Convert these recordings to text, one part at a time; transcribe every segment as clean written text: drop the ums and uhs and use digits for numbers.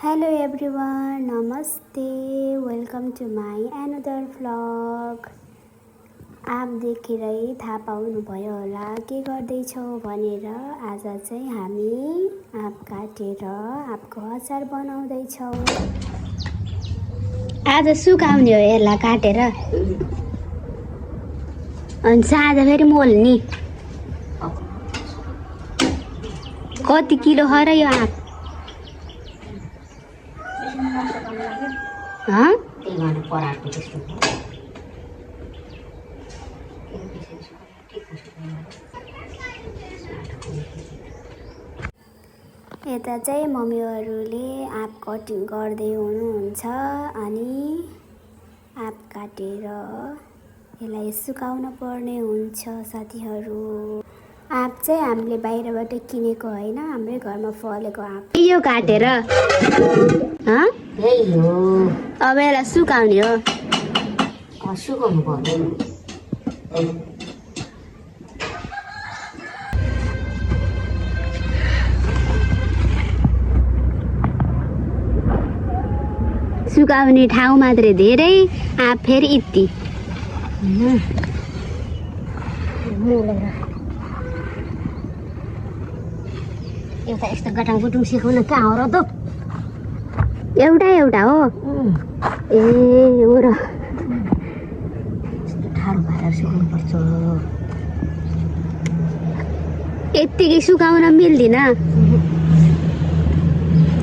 Hello everyone, नमस्ते, welcome to my another vlog. आप देखेरै थाहा पाउनुभयो होला के गर्दैछौँ भनेर। आज चाहिँ हामी आँप काटेर आँपको अचार बनाउँदैछौँ। आज सुकाउने हो यसलाई काटेर, अनि साँझ फेरि मोल्ने। कति किलो हो र यो आँप? यता चाहिँ मम्मीहरूले आँप कटिङ गर्दै हुनुहुन्छ, अनि आँप काटेर यसलाई सुकाउन पर्ने हुन्छ साथीहरू। आँप चाहिँ हामीले बाहिरबाट किनेको होइन, हाम्रै घरमा फलेको आँप यो काटेर यही हो। अब यसलाई सुकाउने हो। सुकाउनु पर्दैन। सुकाउने ठाउँ मात्रै धेरै, आँप फेरि यति। एउटा यस्तो गटाङ गुटुङ सिकाउन कहाँ हो र त? एउटा एउटा हो। ए हो र। यस्तो ठाडो भएर सिकाउनु पर्छ। यत्तिकै सुकाउन मिल्दैन।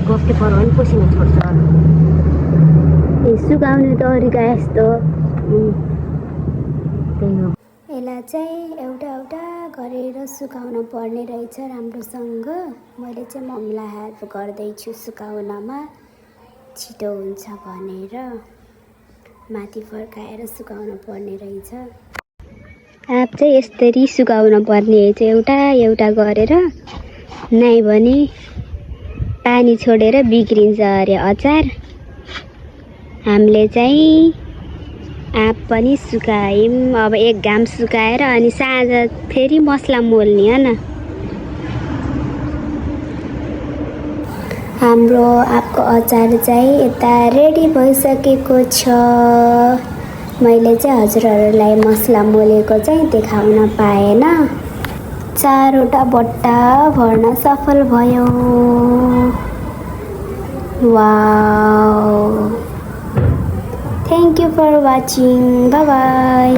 गफ्ती पर्यो भने पसिना छोड्छ। सुकाउने तरिका यस्तो। त्यही हो। यसलाई चाहिँ एउटा एउटा गरेर सुकाउन पर्ने रहेछ राम्रोसँग। मैले चाहिँ मम्मीलाई हेल्प गर्दैछु सुकाउनमा, छिटो हुन्छ भनेर। माथि फर्काएर सुकाउन पर्ने रहेछ। आँप चाहिँ यसरी सुकाउन पर्ने चाहिँ एउटा एउटा गरेर, नै भने पानी छोडेर बिग्रिन्छ अरे अचार। हामीले चाहिँ आँप पनि सुकायौँ। अब एक घाम सुकाएर अनि साँझ फेरि मसला मोल्ने हो न। हाम्रो आँपको अचार चाहिँ यता रेडी भइसकेको छ। मैले चाहिँ हजुरहरूलाई मसला मोलेको चाहिँ देखाउन पाएन। 4वटा बट्टा भर्न सफल भयो। Wow! Thank you for watching. Bye bye.